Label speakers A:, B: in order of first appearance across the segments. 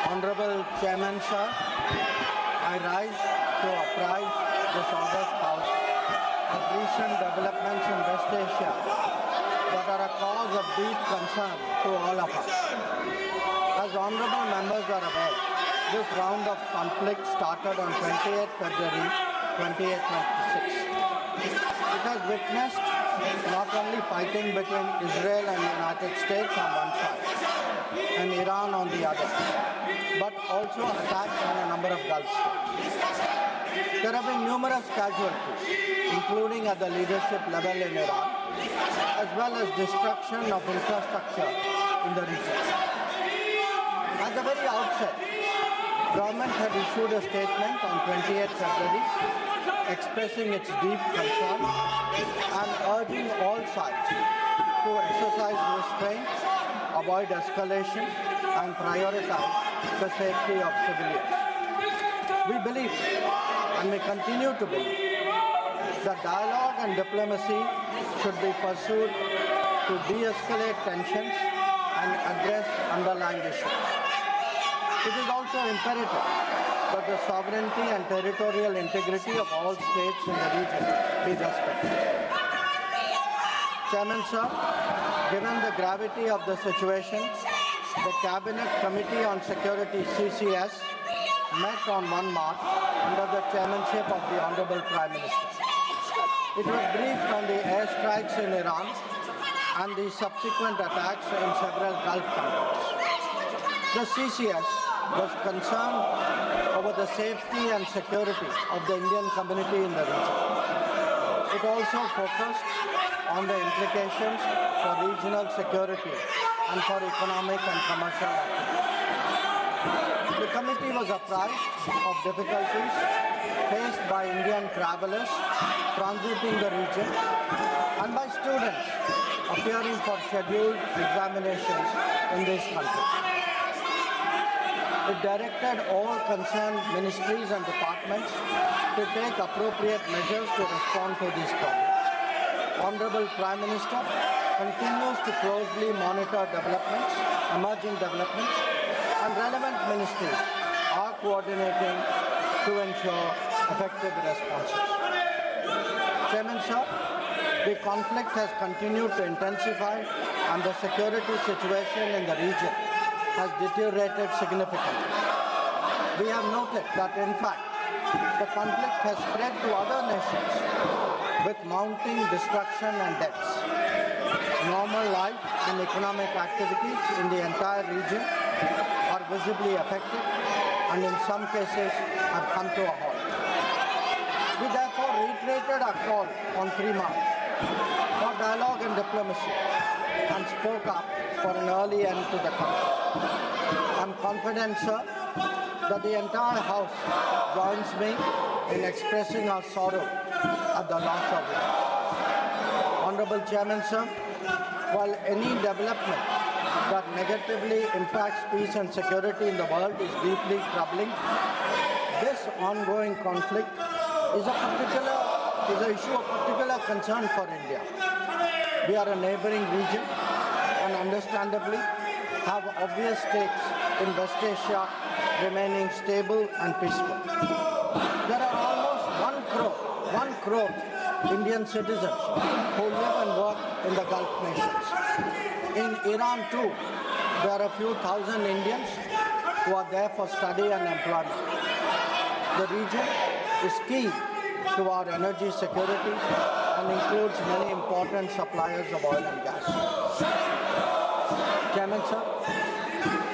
A: Honorable Chairman, sir, I rise to apprise this august House of recent developments in West Asia that are a cause of deep concern to all of us. As honorable members are aware, this round of conflict started on 28th February 2026. It has witnessed not only fighting between Israel and the United States on one side and Iran on the other, but also attacks on a number of Gulf states. There have been numerous casualties, including at the leadership level in Iran, as well as destruction of infrastructure in the region. At the very outset, government had issued a statement on 28th February expressing its deep concern and urging all sides to exercise restraint, avoid escalation, and prioritize the safety of civilians. We believe, and we continue to believe, that dialogue and diplomacy should be pursued to de-escalate tensions and address underlying issues. It is also imperative that the sovereignty and territorial integrity of all states in the region be respected. Chairman, sir, given the gravity of the situation, the Cabinet Committee on Security (CCS) met on 1 March under the chairmanship of the Honorable Prime Minister. It was briefed on the airstrikes in Iran and the subsequent attacks in several Gulf countries. The CCS was concerned over the safety and security of the Indian community in the region. It also focused on the implications for regional security and for economic and commercial activities. The committee was apprised of difficulties faced by Indian travelers transiting the region and by students appearing for scheduled examinations in this country. It directed all concerned ministries and departments to take appropriate measures to respond to these problems. Honorable Prime Minister continues to closely monitor emerging developments, and relevant ministries are coordinating to ensure effective responses. Chairman, sir, the conflict has continued to intensify and the security situation in the region has deteriorated significantly. We have noted that, in fact, the conflict has spread to other nations with mounting destruction and deaths. Normal life and economic activities in the entire region are visibly affected and in some cases have come to a halt. We therefore reiterated our call on 3 March for dialogue and diplomacy and spoke up for an early end to the conflict. I am confident, sir, that the entire House joins me in expressing our sorrow at the loss of life. Honorable Chairman, sir, while any development that negatively impacts peace and security in the world is deeply troubling, this ongoing conflict is an issue of particular concern for India. We are a neighboring region and understandably have obvious stakes in West Asia remaining stable and peaceful. There are almost 1 crore Indian citizens who live and work in the Gulf nations. In Iran too, there are a few thousand Indians who are there for study and employment. The region is key to our energy security and includes many important suppliers of oil and gas. Chairman, sir,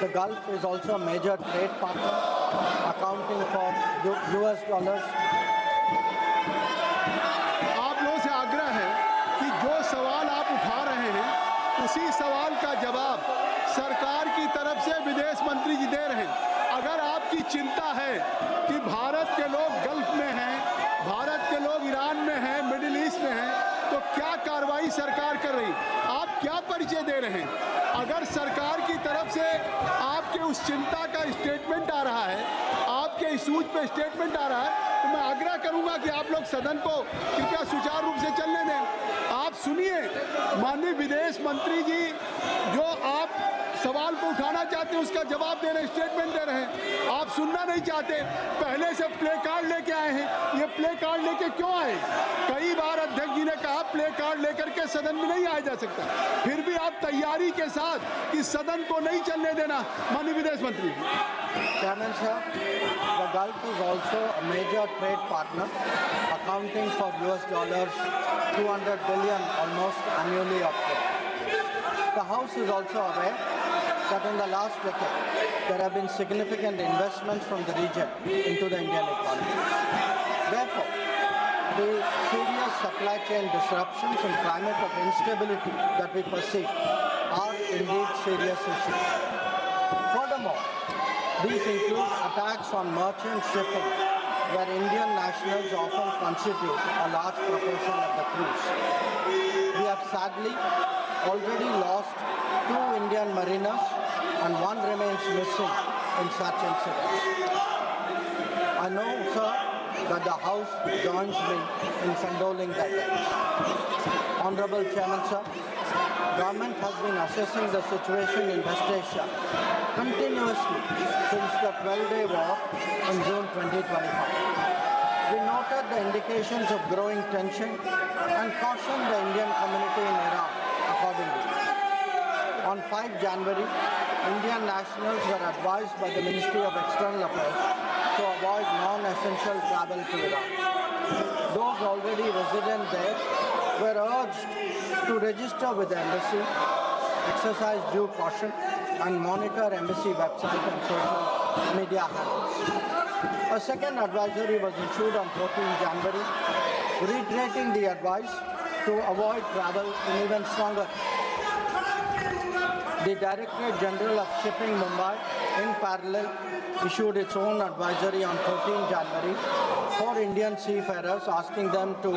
A: the Gulf is also a major trade partner, accounting for US dollars.
B: आप लोगों से आग्रह है कि जो सवाल आप उठा रहे हैं उसी सवाल का जवाब सरकार की तरफ से विदेश मंत्री जी दे रहे हैं। अगर आपकी चिंता है कि भारत के लोग गल्फ में हैं, भारत के लोग ईरान में हैं, मिडिल ईस्ट में हैं, तो क्या कार्रवाई सरकार कर रही, आप क्या परिचय दे रहे हैं? अगर सरकार की तरफ से आपके उस चिंता का स्टेटमेंट आ रहा है, आपके इशूज पे स्टेटमेंट आ रहा है, तो मैं आग्रह करूंगा कि आप लोग सदन को कृपया सुचारू रूप से चलने दें। आप सुनिए माननीय विदेश मंत्री जी, जो आप सवाल को उठाना चाहते हैं, उसका जवाब दे रहे हैं, स्टेटमेंट दे रहे हैं। आप सुनना नहीं चाहते, पहले से प्ले कार्ड लेके आए हैं। ये प्ले कार्ड लेके क्यों आए? कई बार अध्यक्ष जी ने कहा प्ले कार्ड लेकर के सदन में नहीं आया जा सकता, फिर भी आप तैयारी के साथ कि सदन को नहीं चलने देना। माननीय विदेश मंत्री
A: Chairman sir, the Gulf is also a major trade partner, accounting for US dollars 200 billion almost annually of trade. The House is also aware that in the last decade there have been significant investments from the region into the Indian economy. Therefore, the serious supply chain disruptions and climate of instability that we perceive are indeed serious issues. Furthermore, these include attacks on merchant shipping, where Indian nationals often constitute a large proportion of the crews. We have sadly already lost 2 Indian mariners and 1 remains missing in such incidents. I know, sir, that the House joins me in condoling the deaths. Honorable Chairman, sir, government has been assessing the situation in West Asia continuously since the 12-day war in June 2025. We noted the indications of growing tension and cautioned the Indian community in Iran accordingly. On 5 January, Indian nationals were advised by the Ministry of External Affairs to avoid non-essential travel to Iran. Those already resident there were urged to register with the embassy, exercise due caution, and monitor embassy website and social media handles. A second advisory was issued on 14 January, reiterating the advice to avoid travel in even stronger. The Directorate General of Shipping Mumbai, in parallel, issued its own advisory on 14 January for Indian seafarers, asking them to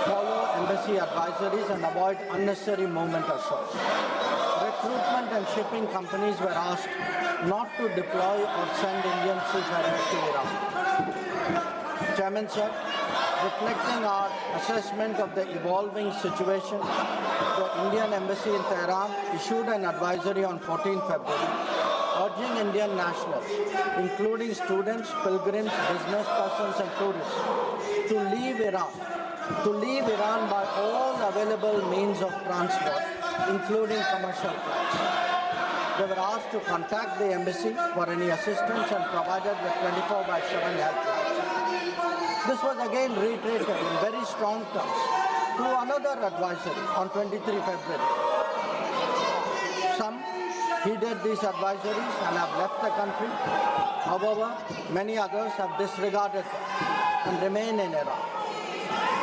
A: follow embassy advisories and avoid unnecessary movement or shows. Recruitment and shipping companies were asked not to deploy or send Indian seafarers to Iran. Chairman, sir, reflecting our assessment of the evolving situation, the Indian Embassy in Tehran issued an advisory on 14 February urging Indian nationals, including students, pilgrims, business persons and tourists, to leave Iran by all available means of transport, including commercial flights. They were asked to contact the embassy for any assistance and provided with 24/7 helplines. This was again reiterated in very strong terms through another advisory on 23 February. Some heeded these advisories and have left the country. However, many others have disregarded them and remain in Iran.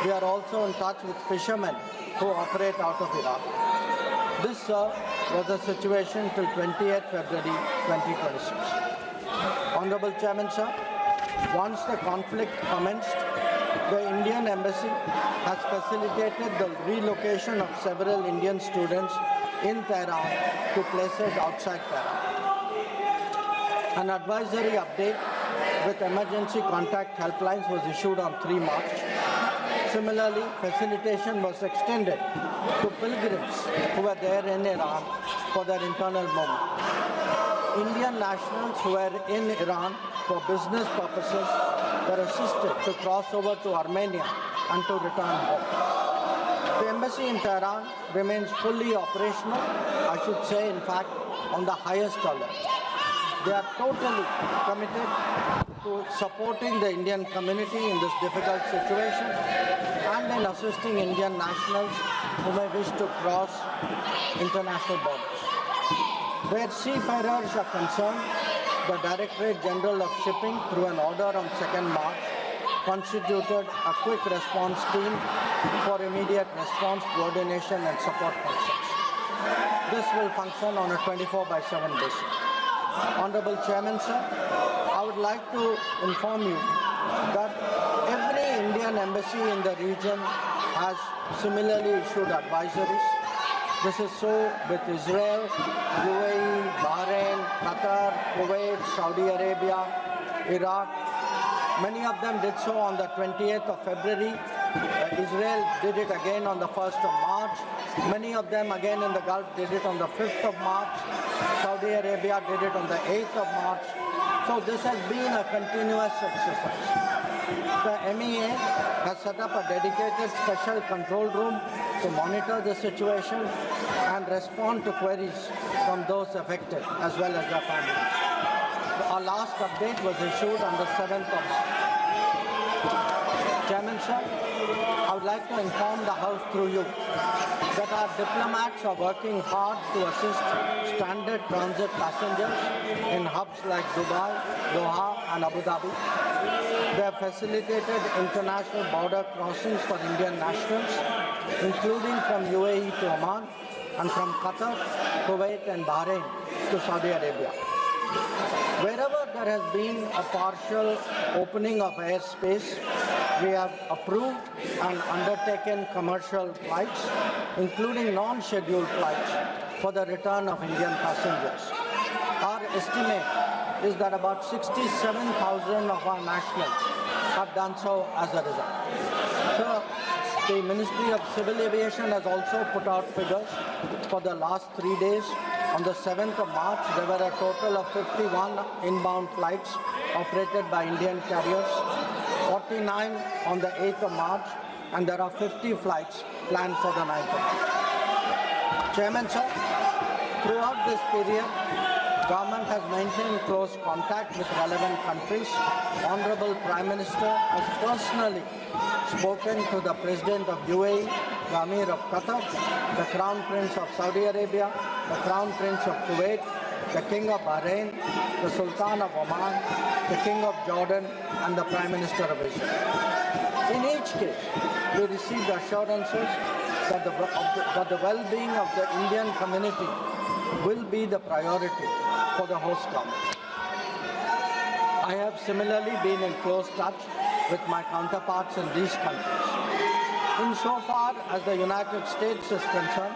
A: We are also in touch with fishermen who operate out of Iran. This, sir, was the situation till 28 February 2026. Honorable Chairman, sir, once the conflict commenced, the Indian Embassy has facilitated the relocation of several Indian students in Tehran to places outside Tehran. An advisory update with emergency contact helplines was issued on 3 March. Similarly, facilitation was extended to pilgrims who were there in Iran for their internal movement. Indian nationals who were in Iran for business purposes were assisted to cross over to Armenia and to return home. The embassy in Tehran remains fully operational, I should say, in fact, on the highest alert. They are totally committed to supporting the Indian community in this difficult situation and in assisting Indian nationals who may wish to cross international borders. Where seafarers are concerned, the Directorate General of Shipping, through an order on 2nd March, constituted a quick response team for immediate response, coordination and support functions. This will function on a 24/7 basis. Honorable Chairman, sir, I would like to inform you that every Indian embassy in the region has similarly issued advisories. This is so with Israel, UAE, Bahrain, Qatar, Kuwait, Saudi Arabia, Iraq. Many of them did so on the 28th of February. Israel did it again on the 1st of March. Many of them again in the Gulf did it on the 5th of March. Saudi Saudi Arabia did it on the 8th of March. So this has been a continuous exercise. The MEA has set up a dedicated special control room to monitor the situation and respond to queries from those affected as well as their families. Our last update was issued on the 7th of March. Chairman sir, I would like to inform the House through you that our diplomats are working hard to assist standard transit passengers in hubs like Dubai, Doha and Abu Dhabi. They have facilitated international border crossings for Indian nationals, including from UAE to Oman and from Qatar, Kuwait and Bahrain to Saudi Arabia. Wherever there has been a partial opening of airspace, we have approved and undertaken commercial flights, including non-scheduled flights, for the return of Indian passengers. Our estimate is that about 67,000 of our nationals have done so as a result. So, the Ministry of Civil Aviation has also put out figures for the last 3 days. On the 7th of March, there were a total of 51 inbound flights operated by Indian carriers, 49 on the 8th of March, and there are 50 flights planned for the 9th of March. Chairman, sir, throughout this period, government has maintained close contact with relevant countries. Honorable Prime Minister has personally spoken to the President of UAE, the Amir of Qatar, the Crown Prince of Saudi Arabia, the Crown Prince of Kuwait, the King of Bahrain, the Sultan of Oman, the King of Jordan, and the Prime Minister of Israel. In each case, we received assurances that the well-being of the Indian community will be the priority for the host government. I have similarly been in close touch with my counterparts in these countries. Insofar as the United States is concerned,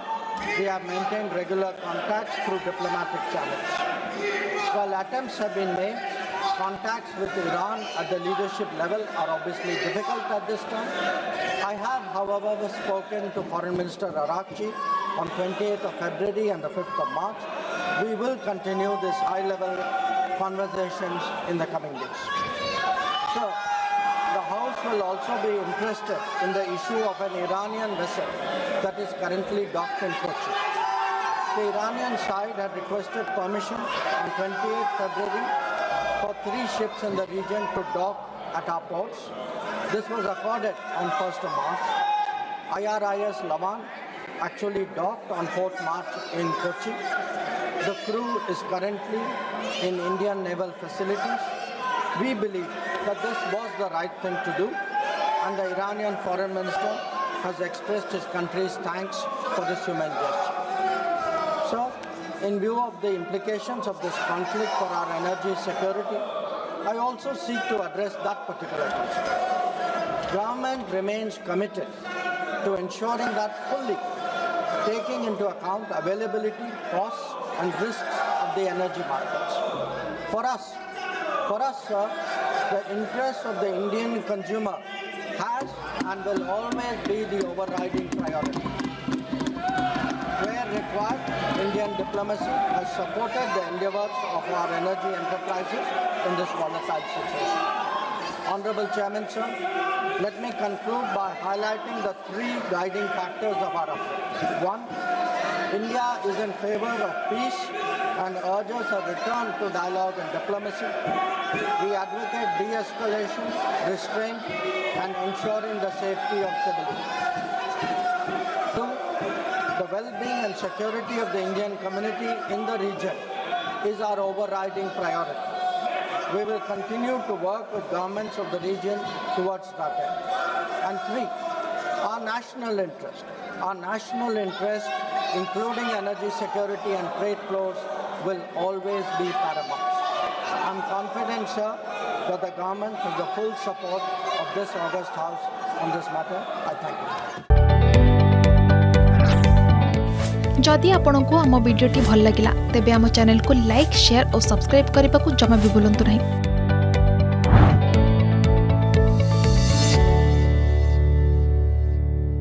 A: we have maintained regular contacts through diplomatic channels. While attempts have been made, contacts with Iran at the leadership level are obviously difficult at this time. I have, however, spoken to Foreign Minister Arakchi on 28th of February and the 5th of March. We will continue this high-level conversations in the coming days. So, the House will also be interested in the issue of an Iranian vessel that is currently docked in Kochi. The Iranian side had requested permission on 28th February for 3 ships in the region to dock at our ports. This was accorded on 1st of March. IRIS Lavan actually docked on 4th March in Kochi. The crew is currently in Indian naval facilities. We believe that this was the right thing to do, and the Iranian foreign minister has expressed his country's thanks for this humane gesture. So, in view of the implications of this conflict for our energy security, I also seek to address that particular concern. Government remains committed to ensuring that fully taking into account availability, costs, and risks of the energy markets. For us, sir, the interest of the Indian consumer has and will always be the overriding priority. Where required, Indian diplomacy has supported the endeavors of our energy enterprises in this volatile situation. Honorable Chairman, sir, let me conclude by highlighting the 3 guiding factors of our approach. 1, India is in favor of peace and urges a return to dialogue and diplomacy. We advocate de-escalation, restraint, and ensuring the safety of civilians. 2, the well-being and security of the Indian community in the region is our overriding priority. We will continue to work with governments of the region towards that end. And 3, our national interest, including energy security and trade flows, will always be paramount. I'm confident, sir, that the government has the full support of this august House on this matter. I thank you.
C: जदि आपंक आम भिडी भल लगा तेब आम channel को like share और subscribe करने को जमा भी भूलु नहीं।